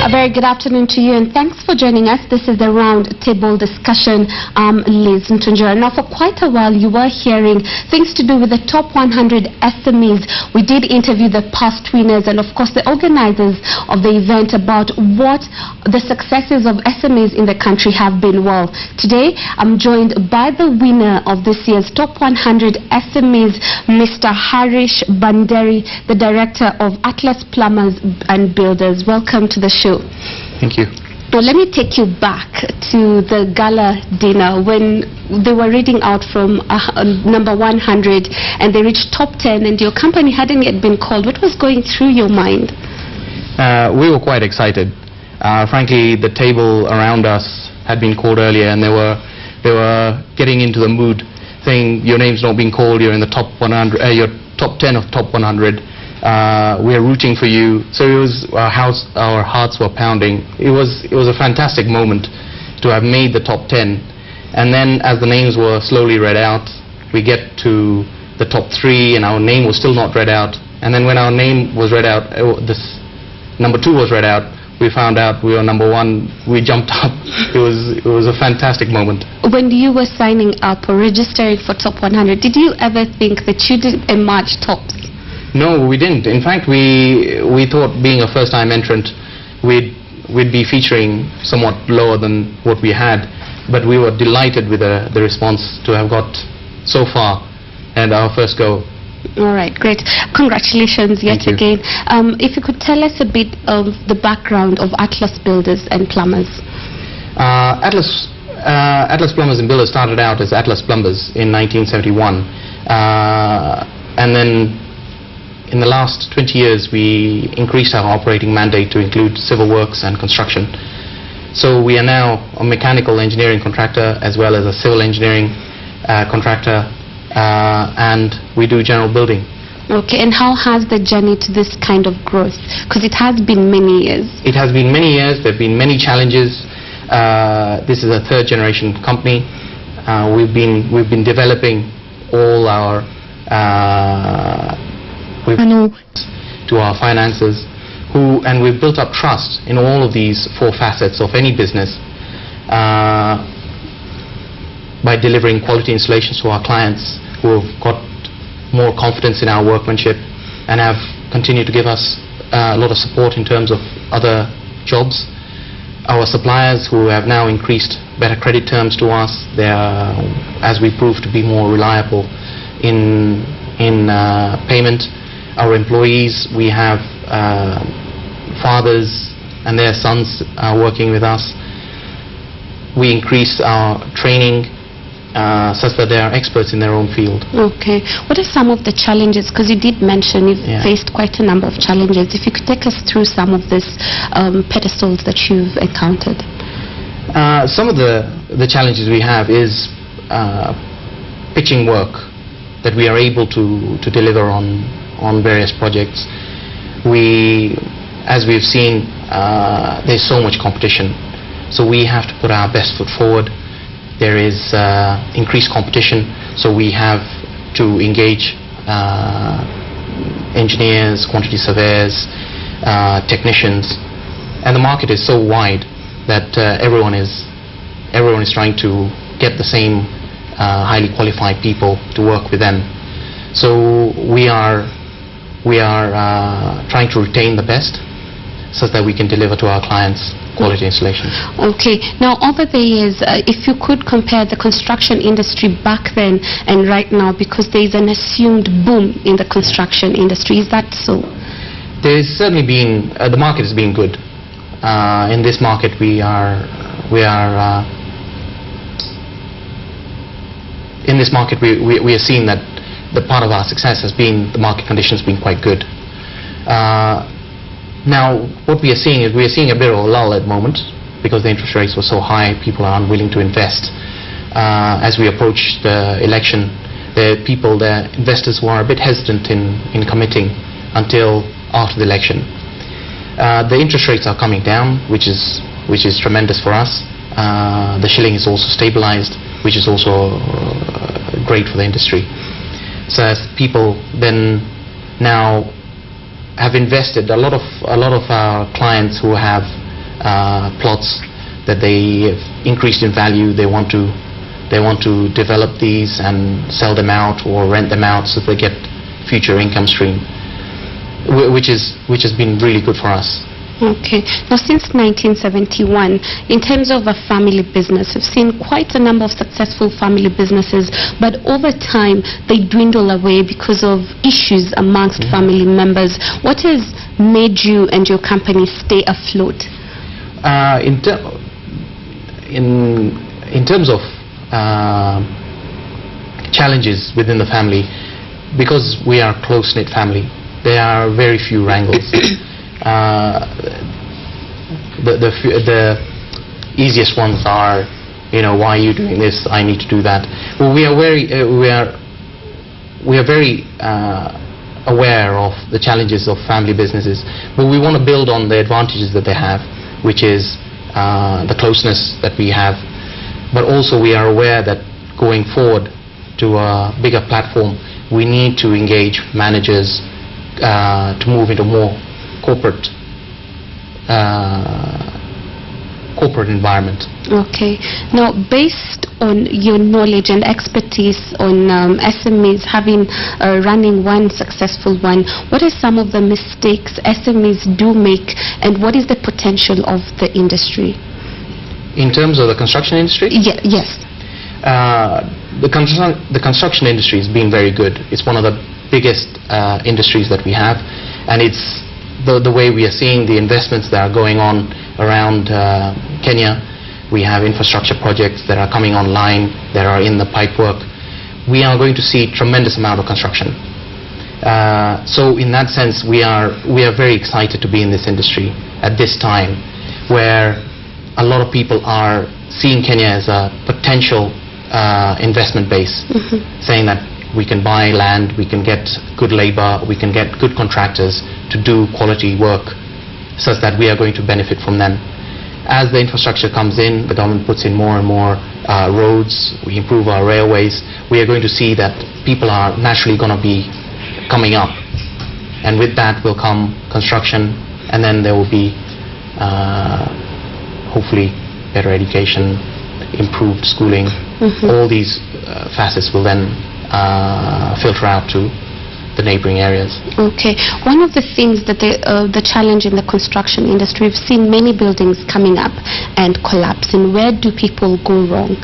A very good afternoon to you, and thanks for joining us. This is the round table discussion, Liz Ntunjira. Now, for quite a while, you were hearing things to do with the top 100 SMEs. We did interview the past winners and, of course, the organizers of the event about what the successes of SMEs in the country have been. Well, today, I'm joined by the winner of this year's top 100 SMEs, Mr. Harish Banderi, the director of Atlas Plumbers and Builders. Welcome to the show. Thank you. Well, let me take you back to the gala dinner when they were reading out from number 100 and they reached top 10 and your company hadn't yet been called. What was going through your mind? We were quite excited. Frankly, the table around us had been called earlier and they were getting into the mood, saying your name's not being called, you're in the top 100, you're top 10 of top 100. We're rooting for you. So it was our hearts were pounding. It was a fantastic moment to have made the top 10. And then as the names were slowly read out, we get to the top 3 and our name was still not read out. And then when our name was read out, this number 2 was read out, we found out we were number 1. We jumped up. It was a fantastic moment. When you were signing up or registering for top 100, did you ever think that you didn't emerge tops? No, we didn't. In fact, we thought, being a first-time entrant, we'd be featuring somewhat lower than what we had, but we were delighted with the response to have got so far and our first go. All right, great. Congratulations yet again. If you could tell us a bit of the background of Atlas Builders and Plumbers. Atlas Plumbers and Builders started out as Atlas Plumbers in 1971, and then in the last 20 years, we increased our operating mandate to include civil works and construction. So we are now a mechanical engineering contractor as well as a civil engineering contractor, and we do general building. Okay, and how has the journey to this kind of growth? Because it has been many years. It has been many years. There have been many challenges. This is a third-generation company. We've been developing all our to our finances, and we've built up trust in all of these 4 facets of any business by delivering quality installations to our clients who have got more confidence in our workmanship and have continued to give us a lot of support in terms of other jobs. Our suppliers, who have now increased better credit terms to us, they are, as we prove to be more reliable in payment. Our employees, we have fathers and their sons working with us. We increase our training such that they are experts in their own field. Okay. What are some of the challenges? Because you did mention you've faced quite a number of challenges. If you could take us through some of these pedestals that you've encountered. Some of the challenges we have is pitching work that we are able to deliver on various projects. As we've seen, there's so much competition, so we have to put our best foot forward. There is increased competition, so we have to engage engineers, quantity surveyors, technicians, and the market is so wide that everyone is trying to get the same highly qualified people to work with them. So we are trying to retain the best so that we can deliver to our clients quality installations. Okay. Now, over the years, if you could compare the construction industry back then and right now, because there is an assumed boom in the construction industry, is that so? There's certainly been, the market has been good. In this market, we are seeing that the part of our success has been the market conditions being quite good. Now, what we are seeing is a bit of a lull at the moment because the interest rates were so high, people are unwilling to invest. As we approach the election, the investors who are a bit hesitant in committing until after the election. The interest rates are coming down, which is tremendous for us. The shilling is also stabilized, which is also great for the industry. So as people then now have invested, a lot of our clients who have plots that they have increased in value. They want to develop these and sell them out or rent them out so they get future income stream, which has been really good for us. Okay. Now, since 1971, in terms of a family business, we've seen quite a number of successful family businesses, but over time they dwindle away because of issues amongst family members. What has made you and your company stay afloat? In terms of challenges within the family, because we are a close-knit family, there are very few wrangles. The easiest ones are, why are you doing this? I need to do that. Well, we are very aware of the challenges of family businesses, but we want to build on the advantages that they have, which is the closeness that we have. But also we are aware that going forward to a bigger platform, we need to engage managers to move into more corporate environment. Okay. Now, based on your knowledge and expertise on SMEs, having running one successful one, what are some of the mistakes SMEs do make, and what is the potential of the industry? In terms of the construction industry? Yes. The construction industry has been very good. It's one of the biggest industries that we have, and it's the way we are seeing the investments that are going on around Kenya. We have infrastructure projects that are coming online, that are in the pipework. We are going to see tremendous amount of construction. So in that sense, we are very excited to be in this industry at this time, where a lot of people are seeing Kenya as a potential investment base, saying that we can buy land, we can get good labor, we can get good contractors to do quality work, such that we are going to benefit from them. As the infrastructure comes in, the government puts in more and more roads, we improve our railways, we are going to see that people are naturally going to be coming up. And with that will come construction, and then there will be hopefully better education, improved schooling. All these facets will then filter out to the neighboring areas. Okay. One of the things that the challenge in the construction industry, we've seen many buildings coming up and collapsing. Where do people go wrong?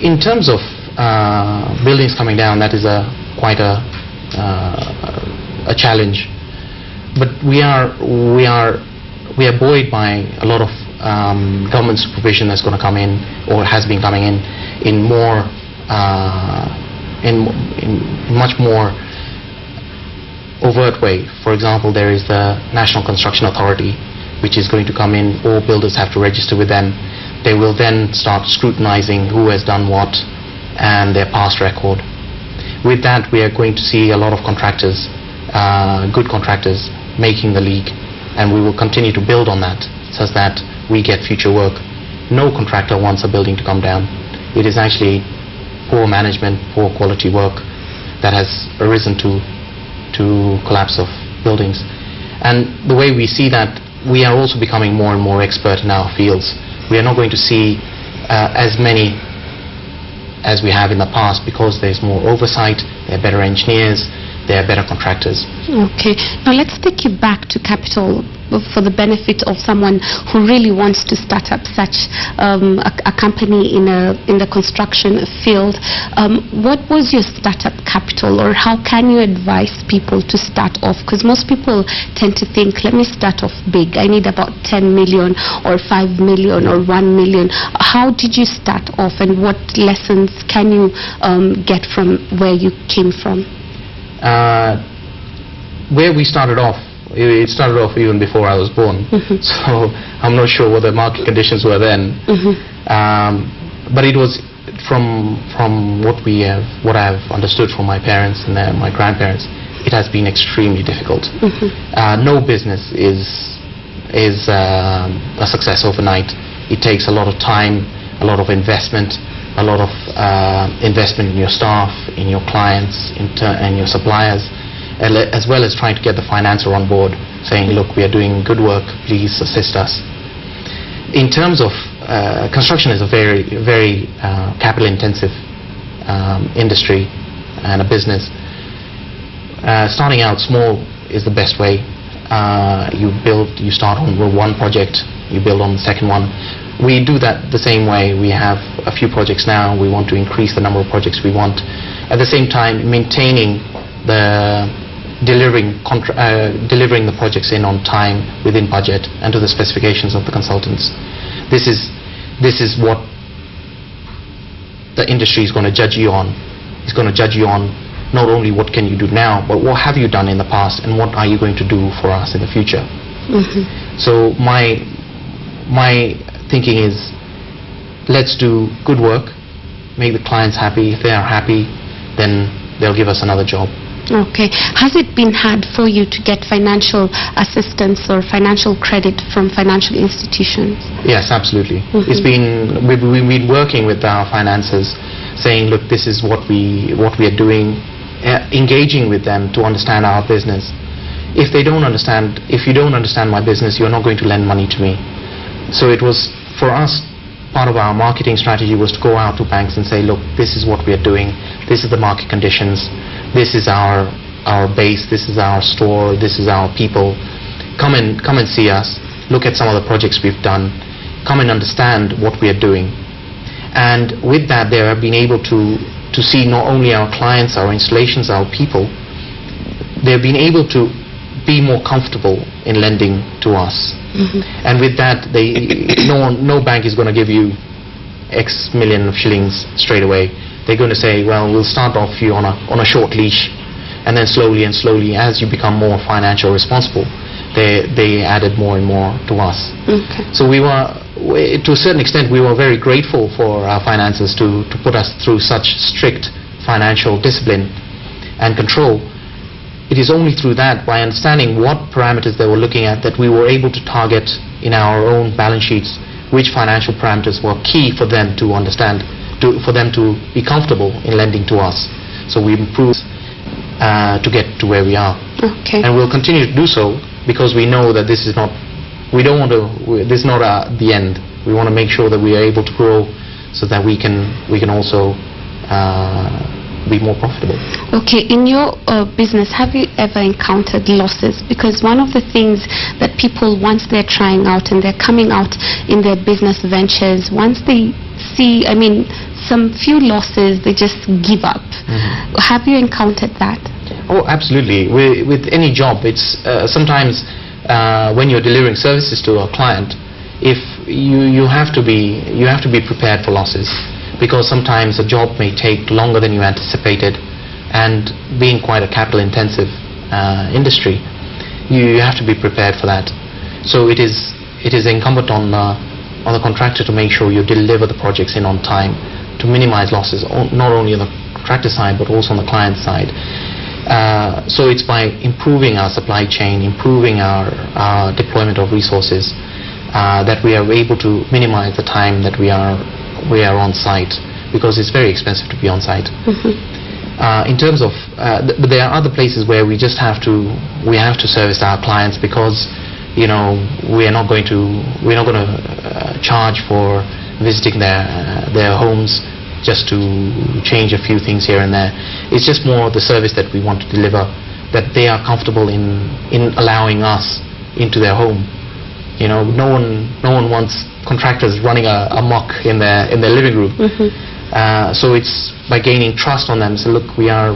In terms of buildings coming down, that is quite a challenge. But we are buoyed by a lot of government supervision that's going to come in, or has been coming in more in much more overt way. For example, there is the National Construction Authority, which is going to come in. All builders have to register with them. They will then start scrutinizing who has done what and their past record. With that, we are going to see a lot of contractors, good contractors, making the league, and we will continue to build on that such that we get future work. No contractor wants a building to come down. It is actually poor management, poor quality work that has arisen to collapse of buildings. And the way we see that, we are also becoming more and more expert in our fields. We are not going to see as many as we have in the past, because there's more oversight, there are better engineers, there are better contractors. Okay. Now let's take you back to capital for the benefit of someone who really wants to start up such a company in the construction field. What was your startup capital, or how can you advise people to start off? Because most people tend to think, let me start off big. I need about 10 million or 5 million or 1 million. How did you start off, and what lessons can you get from where you came from? Where we started off, it started off even before I was born. So I'm not sure what the market conditions were then. But it was from what I've understood from my parents and my grandparents, it has been extremely difficult. No business is a success overnight. It takes a lot of time, a lot of investment, a lot of investment in your staff, in your clients, and your suppliers, as well as trying to get the financer on board, saying, look, we are doing good work, please assist us. In terms of construction is a very capital intensive industry and a business. Starting out small is the best way. You start on one project, you build on the second one. We do that the same way. We have a few projects now. We want to increase the number of projects we want. At the same time, maintaining the delivering the projects in on time, within budget, and to the specifications of the consultants. This is what the industry is going to judge you on. It's going to judge you on not only what can you do now, but what have you done in the past, and what are you going to do for us in the future. So my thinking is, let's do good work, make the clients happy. If they are happy, then they'll give us another job. Okay. Has it been hard for you to get financial assistance or financial credit from financial institutions? Yes, absolutely. We've been working with our finances, saying, look, this is what we are doing, engaging with them to understand our business. If you don't understand my business, you're not going to lend money to me. So it was, for us, part of our marketing strategy was to go out to banks and say, look, this is what we are doing, this is the market conditions, this is our base, this is our store, this is our people. Come and see us, look at some of the projects we've done, come and understand what we are doing. And with that, they have been able to see not only our clients, our installations, our people, they've been able to be more comfortable in lending to us. And with that, no bank is going to give you X million of shillings straight away. They're going to say, well, we'll start off you on a short leash, and then slowly and slowly, as you become more financially responsible, they added more and more to us. So to a certain extent, we were very grateful for our finances to put us through such strict financial discipline and control. It is only through that, by understanding what parameters they were looking at, that we were able to target in our own balance sheets which financial parameters were key for them to understand, for them to be comfortable in lending to us. So we improved to get to where we are. And we'll continue to do so, because we know that this is not, this is not the end. We want to make sure that we are able to grow so that we can also be more profitable. Okay, in your business, have you ever encountered losses? Because one of the things that people, once they're trying out and they're coming out in their business ventures, once they see, some few losses, they just give up. Have you encountered that? Oh, absolutely. With any job, it's sometimes when you're delivering services to a client, if you have to be prepared for losses. Because sometimes a job may take longer than you anticipated, and being quite a capital intensive industry, you have to be prepared for that. So it is incumbent on the contractor to make sure you deliver the projects in on time, to minimize losses, not only on the contractor side but also on the client side. So it's by improving our supply chain, improving our deployment of resources, that we are able to minimize the time that we are on site, because it's very expensive to be on site. In terms of, but there are other places where we just have to service our clients, because we're not going to charge for visiting their homes just to change a few things here and there. It's just more the service that we want to deliver, that they are comfortable in allowing us into their home. No one wants contractors running amok in their living room. So it's by gaining trust on them. So look, we are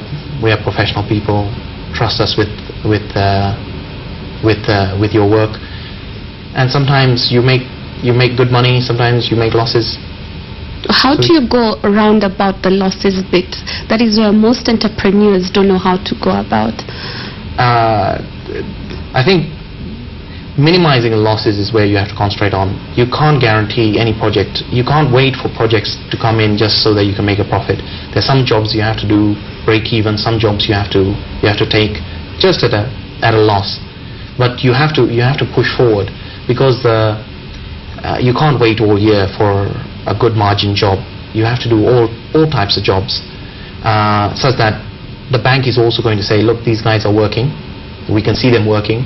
professional people. Trust us with your work. And sometimes you make good money. Sometimes you make losses. How do you go around about the losses bit? That is where most entrepreneurs don't know how to go about. I think minimizing losses is where you have to concentrate on. You can't guarantee any project. You can't wait for projects to come in just so that you can make a profit. There's some jobs you have to do break even. Some jobs you have to take just at a loss. But you have to push forward, because you can't wait all year for a good margin job. You have to do all types of jobs, such that the bank is also going to say, look, these guys are working. We can see them working.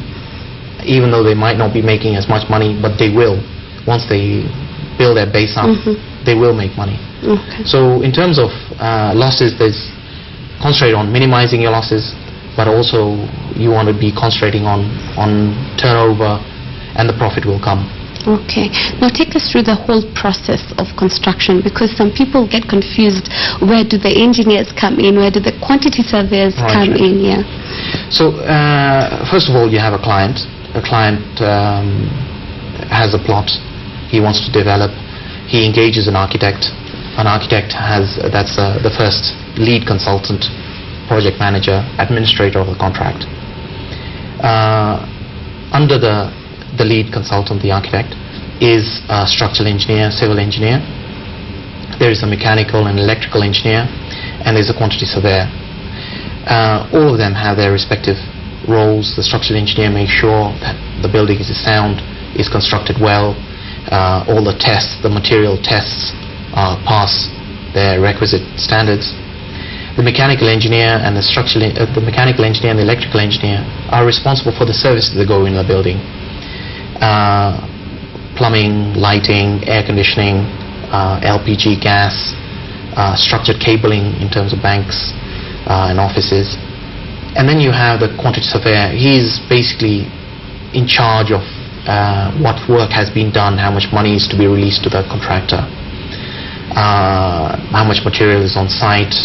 Even though they might not be making as much money, but they will. once they build their base up, they will make money. Okay. So in terms of losses, there's concentrate on minimizing your losses, but also you want to be concentrating on turnover, and the profit will come. Okay. Now take us through the whole process of construction, because some people get confused. Where do the engineers come in? Where do the quantity surveyors come in? Yeah. So first of all, you have a client. A client has a plot he wants to develop. He engages an architect. An architect that's the first lead consultant, project manager, administrator of the contract. Under the lead consultant, the architect, is a structural engineer, civil engineer. There is a mechanical and electrical engineer, and there's a quantity surveyor. All of them have their respective roles. The structural engineer makes sure that the building is sound, is constructed well, all the tests, the material tests pass their requisite standards. The mechanical engineer and the mechanical engineer and the electrical engineer are responsible for the services that go in the building. Plumbing, lighting, air conditioning, LPG gas, structured cabling in terms of banks and offices. And then you have the quantity surveyor. He's basically in charge of what work has been done, how much money is to be released to the contractor, how much material is on site,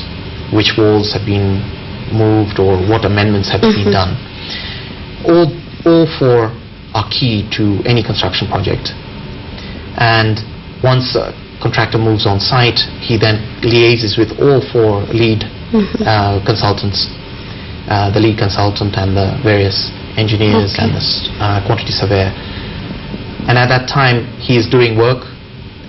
which walls have been moved, or what amendments have been done. All four are key to any construction project. And once a contractor moves on site, he then liaises with all four lead consultants, the lead consultant and the various engineers and the quantity surveyor. And at that time, he is doing work.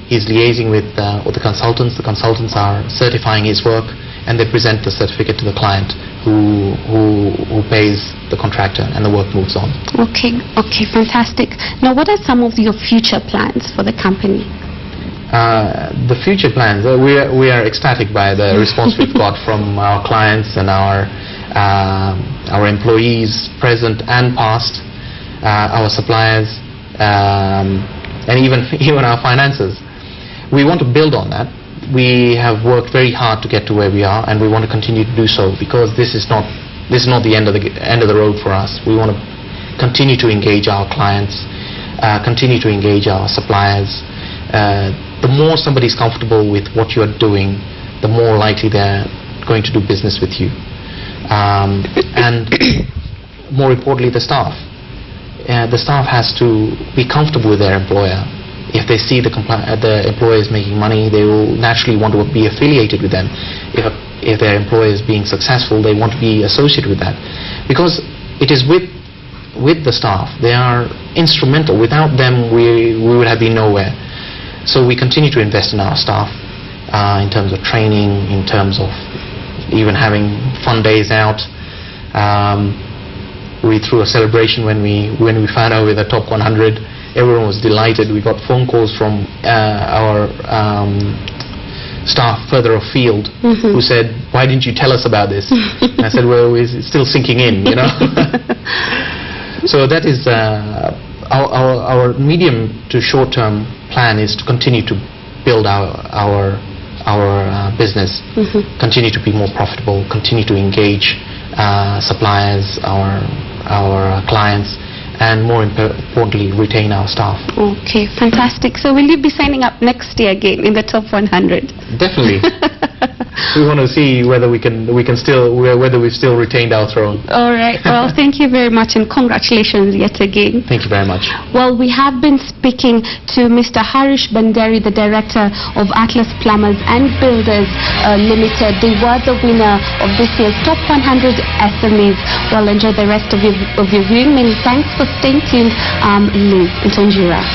He's liaising with the consultants. The consultants are certifying his work, and they present the certificate to the client, who pays the contractor, and the work moves on. Okay, fantastic. Now, what are some of your future plans for the company? The future plans, we are ecstatic by the response we've got from our clients and our employees, present and past, our suppliers, and even our finances. We want to build on that. We have worked very hard to get to where we are, and we want to continue to do so, because this is not the end of the road for us. We want to continue to engage our clients, continue to engage our suppliers. The more somebody is comfortable with what you are doing, the more likely they're going to do business with you. And more importantly, the staff. The staff has to be comfortable with their employer. If they see the employer is making money, they will naturally want to be affiliated with them. If their employer is being successful, they want to be associated with that, because it is with the staff. They are instrumental. Without them, we would have been nowhere. So we continue to invest in our staff, in terms of training, in terms of even having fun days out. We threw a celebration when we found out we were the top 100. Everyone was delighted. We got phone calls from our staff further afield who said, "Why didn't you tell us about this?" And I said, "Well, it's still sinking in, you know." So that is our medium to short-term plan, is to continue to build our business, continue to be more profitable, continue to engage suppliers, our clients, and more importantly, retain our staff. Okay, fantastic. So will you be signing up next year again in the top 100? Definitely. We want to see whether we've still retained our throne. All right. Well, thank you very much, and congratulations yet again. Thank you very much. Well, we have been speaking to Mr. Harish Bandari, the director of Atlas Plumbers and Builders Limited. They were the winner of this year's top 100 SMEs. Well, enjoy the rest of your viewing. Many thanks for staying tuned. Liz Ntonjira.